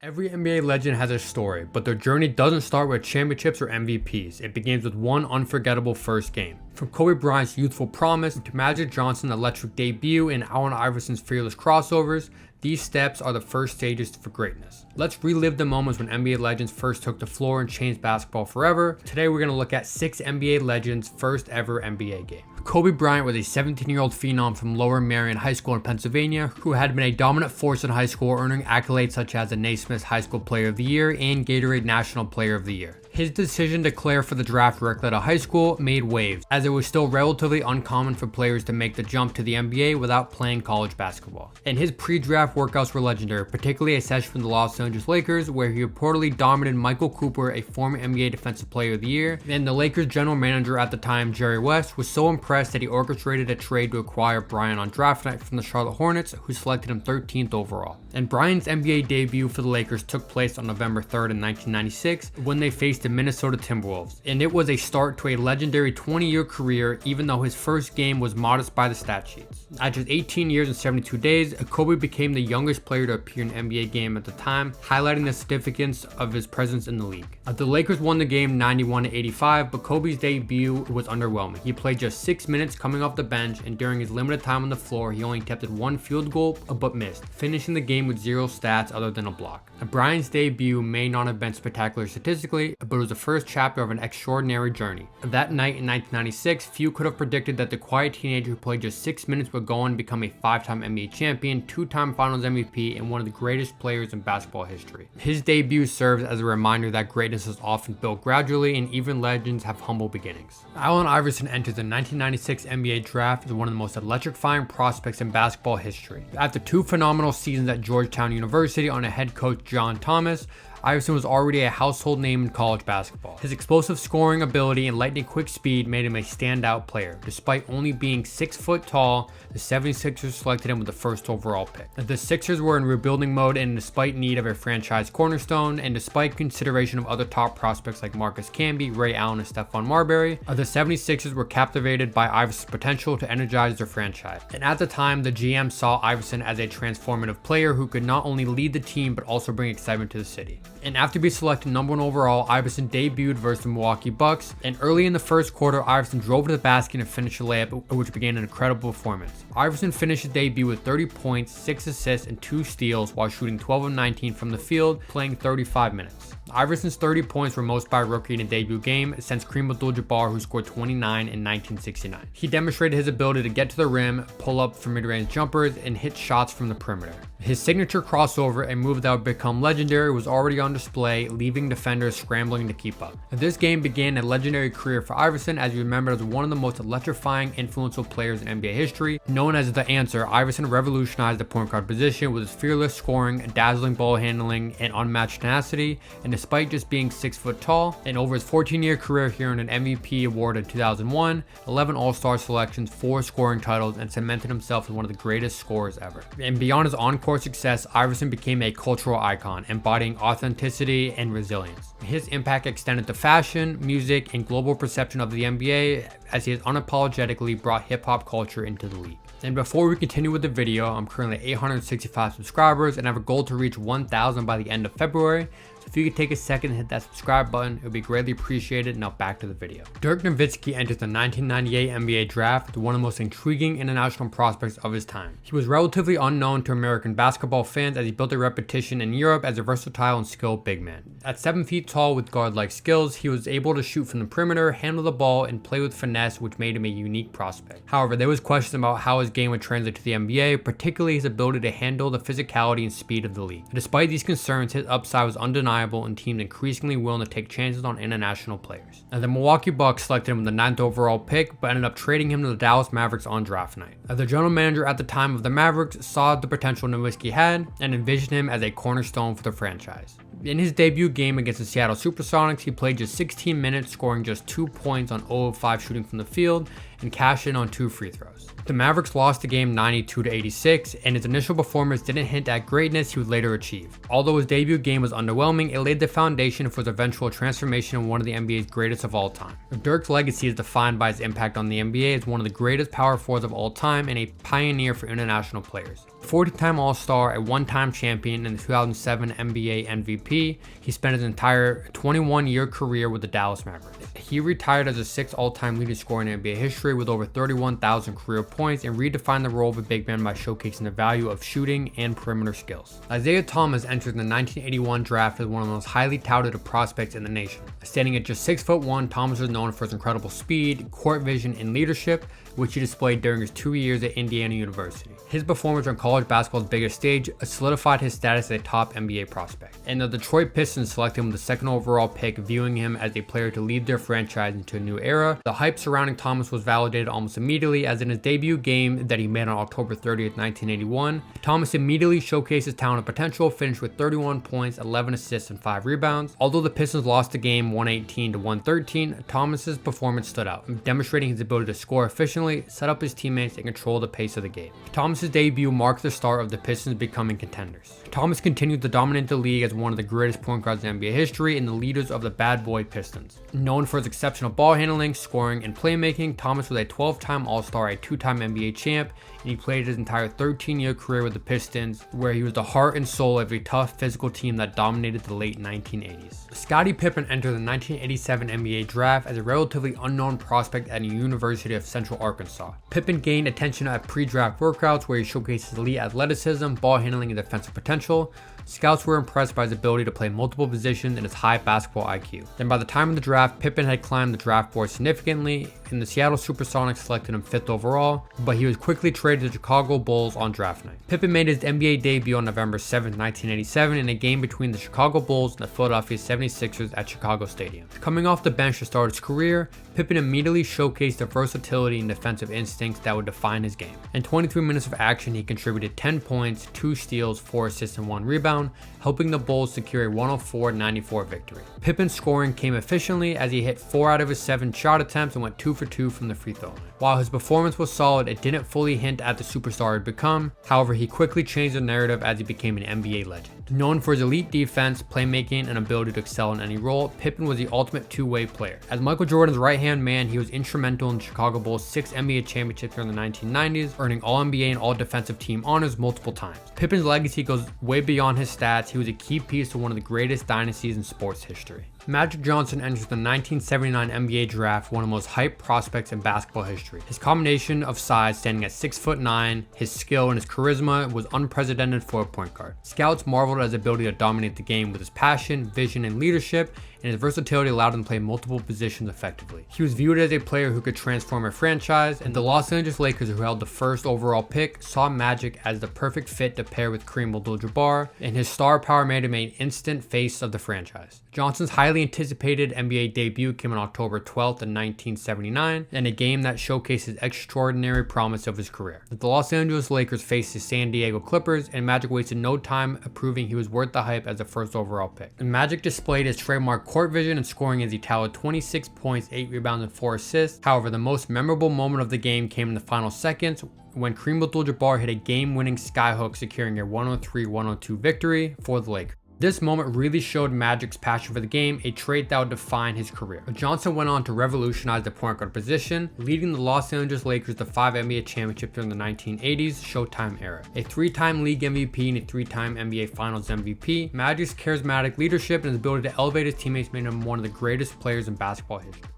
Every NBA legend has a story, but their journey doesn't start with championships or MVPs. It begins with one unforgettable first game. From Kobe Bryant's youthful promise to Magic Johnson's electric debut and Allen Iverson's fearless crossovers, these steps are the first stages for greatness. Let's relive the moments when NBA legends first took the floor and changed basketball forever. Today we're going to look at 6 NBA legends' first ever NBA game. Kobe Bryant was a 17-year-old phenom from Lower Merion High School in Pennsylvania who had been a dominant force in high school, earning accolades such as the Naismith High School Player of the Year and Gatorade National Player of the Year. His decision to declare for the draft directly out of high school made waves, as it was still relatively uncommon for players to make the jump to the NBA without playing college basketball. And his pre-draft workouts were legendary, particularly a session with the Los Angeles Lakers where he reportedly dominated Michael Cooper, a former NBA Defensive Player of the Year, and the Lakers general manager at the time, Jerry West, was so impressed that he orchestrated a trade to acquire Bryant on draft night from the Charlotte Hornets, who selected him 13th overall. And Bryant's NBA debut for the Lakers took place on November 3rd in 1996 when they faced the Minnesota Timberwolves, and it was a start to a legendary 20-year career, even though his first game was modest by the stat sheets. At just 18 years and 72 days, Kobe became the youngest player to appear in an NBA game at the time, highlighting the significance of his presence in the league. The Lakers won the game 91-85, but Kobe's debut was underwhelming. He played just 6 minutes coming off the bench, and during his limited time on the floor, he only attempted 1 field goal but missed, finishing the game with 0 stats other than a block. Bryant's debut may not have been spectacular statistically, but it was the first chapter of an extraordinary journey. That night in 1996, few could have predicted that the quiet teenager who played just 6 minutes would go on to become a 5-time NBA champion, 2-time Finals MVP, and one of the greatest players in basketball history. His debut serves as a reminder that greatness is often built gradually, and even legends have humble beginnings. Allen Iverson enters the 1996 NBA draft as one of the most electrifying prospects in basketball history. After 2 phenomenal seasons at Georgetown University under head coach John Thomas, Iverson was already a household name in college basketball. His explosive scoring ability and lightning quick speed made him a standout player. Despite only being 6 foot tall, the 76ers selected him with the first overall pick. The Sixers were in rebuilding mode, and despite need of a franchise cornerstone, and despite consideration of other top prospects like Marcus Camby, Ray Allen, and Stephon Marbury, the 76ers were captivated by Iverson's potential to energize their franchise. And at the time, the GM saw Iverson as a transformative player who could not only lead the team but also bring excitement to the city. And after being selected number 1 overall, Iverson debuted versus the Milwaukee Bucks, and early in the first quarter, Iverson drove to the basket and finished a layup, which began an incredible performance. Iverson finished his debut with 30 points, 6 assists, and 2 steals while shooting 12 of 19 from the field, playing 35 minutes. Iverson's 30 points were most by a rookie in a debut game since Kareem Abdul-Jabbar, who scored 29 in 1969. He demonstrated his ability to get to the rim, pull up for mid-range jumpers, and hit shots from the perimeter. His signature crossover, a move that would become legendary, was already on display, leaving defenders scrambling to keep up. This game began a legendary career for Iverson, as he remembered as one of the most electrifying, influential players in NBA history. Known as the Answer, Iverson revolutionized the point guard position with his fearless scoring, dazzling ball handling, and unmatched tenacity. And despite just being 6 foot tall, and over his 14-year career, he earned an MVP award in 2001, 11 All-Star selections, 4 scoring titles, and cemented himself as one of the greatest scorers ever. And beyond his on-court success, Iverson became a cultural icon, embodying authenticity and resilience. His impact extended to fashion, music, and global perception of the NBA, as he has unapologetically brought hip-hop culture into the league. And before we continue with the video, I'm currently at 865 subscribers and I have a goal to reach 1,000 by the end of February. So if you could take a second and hit that subscribe button, it would be greatly appreciated. Now back to the video. Dirk Nowitzki enters the 1998 NBA draft, one of the most intriguing international prospects of his time. He was relatively unknown to American basketball fans as he built a reputation in Europe as a versatile and skilled big man. At 7 feet tall with guard-like skills, he was able to shoot from the perimeter, handle the ball, and play with finesse, which made him a unique prospect. However, there was questions about how his game would translate to the NBA, particularly his ability to handle the physicality and speed of the league. Despite these concerns, his upside was undeniable, and teams increasingly willing to take chances on international players. Now, the Milwaukee Bucks selected him with the 9th overall pick, but ended up trading him to the Dallas Mavericks on draft night. The general manager at the time of the Mavericks saw the potential Nowitzki had and envisioned him as a cornerstone for the franchise. In his debut game against the Seattle Supersonics, he played just 16 minutes, scoring just 2 points on 0 of 5 shooting from the field, and cashed in on 2 free throws. The Mavericks lost the game 92-86, and his initial performance didn't hint at greatness he would later achieve. Although his debut game was underwhelming, it laid the foundation for his eventual transformation into one of the NBA's greatest of all time. Dirk's legacy is defined by his impact on the NBA as one of the greatest power forwards of all time and a pioneer for international players. 40-time All-Star, a one-time champion, and the 2007 NBA MVP, he spent his entire 21-year career with the Dallas Mavericks. He retired as the 6th all-time leading scorer in NBA history with over 31,000 career points and redefined the role of a big man by showcasing the value of shooting and perimeter skills. Isiah Thomas entered the 1981 draft as one of the most highly touted prospects in the nation. Standing at just 6'1", Thomas was known for his incredible speed, court vision, and leadership, which he displayed during his 2 years at Indiana University. His performance on college basketball's biggest stage solidified his status as a top NBA prospect, and the Detroit Pistons selected him with the 2nd overall pick, viewing him as a player to lead their franchise into a new era. The hype surrounding Thomas was validated almost immediately, as in his debut game that he made on October 30th, 1981, Thomas immediately showcased his talent and potential, finished with 31 points, 11 assists, and 5 rebounds. Although the Pistons lost the game 118-113, Thomas's performance stood out, demonstrating his ability to score efficiently, set up his teammates, and control the pace of the game. Thomas's debut marked the start of the Pistons becoming contenders. Thomas continued to dominate the league as one of the greatest point guards in NBA history and the leaders of the Bad Boy Pistons. Known for his exceptional ball handling, scoring, and playmaking, Thomas was a 12-time All-Star, a 2-time NBA champ, and he played his entire 13-year career with the Pistons, where he was the heart and soul of a tough physical team that dominated the late 1980s. Scottie Pippen entered the 1987 NBA draft as a relatively unknown prospect at the University of Central Arkansas. Pippen gained attention at pre-draft workouts where he showcased his elite athleticism, ball handling, and defensive potential. Scouts were impressed by his ability to play multiple positions and his high basketball IQ. Then by the time of the draft, Pippen had climbed the draft board significantly, and the Seattle Supersonics selected him 5th overall, but he was quickly traded to the Chicago Bulls on draft night. Pippen made his NBA debut on November 7, 1987 in a game between the Chicago Bulls and the Philadelphia 76ers at Chicago Stadium. Coming off the bench to start his career, Pippen immediately showcased the versatility and defensive instincts that would define his game. In 23 minutes of action, he contributed 10 points, 2 steals, 4 assists, and 1 rebound, helping the Bulls secure a 104-94 victory. Pippen's scoring came efficiently as he hit 4 out of his 7 shot attempts and went 2 for 2 from the free throw line. While his performance was solid, it didn't fully hint at the superstar he'd become. However, he quickly changed the narrative as he became an NBA legend. Known for his elite defense, playmaking, and ability to excel in any role, Pippen was the ultimate two-way player. As Michael Jordan's right-hand man, he was instrumental in the Chicago Bulls' 6 NBA championships during the 1990s, earning All-NBA and All-Defensive Team honors multiple times. Pippen's legacy goes way beyond his stats. He was a key piece to one of the greatest dynasties in sports history. Magic Johnson enters the 1979 NBA draft, one of the most hyped prospects in basketball history. His combination of size, standing at 6'9", his skill, and his charisma was unprecedented for a point guard. Scouts marveled at his ability to dominate the game with his passion, vision, and leadership, and his versatility allowed him to play multiple positions effectively. He was viewed as a player who could transform a franchise, and the Los Angeles Lakers, who held the 1st overall pick, saw Magic as the perfect fit to pair with Kareem Abdul-Jabbar, and his star power made him an instant face of the franchise. Johnson's highly anticipated NBA debut came on October 12th in 1979, in a game that showcased his extraordinary promise of his career. The Los Angeles Lakers faced the San Diego Clippers, and Magic wasted no time proving he was worth the hype as the 1st overall pick. And Magic displayed his trademark court vision and scoring as he tallied 26 points, 8 rebounds, and 4 assists. However, the most memorable moment of the game came in the final seconds when Kareem Abdul-Jabbar hit a game-winning skyhook, securing a 103-102 victory for the Lakers. This moment really showed Magic's passion for the game, a trait that would define his career. Johnson went on to revolutionize the point guard position, leading the Los Angeles Lakers to 5 NBA championships during the 1980s Showtime era. A 3-time league MVP and a 3-time NBA Finals MVP, Magic's charismatic leadership and his ability to elevate his teammates made him one of the greatest players in basketball history.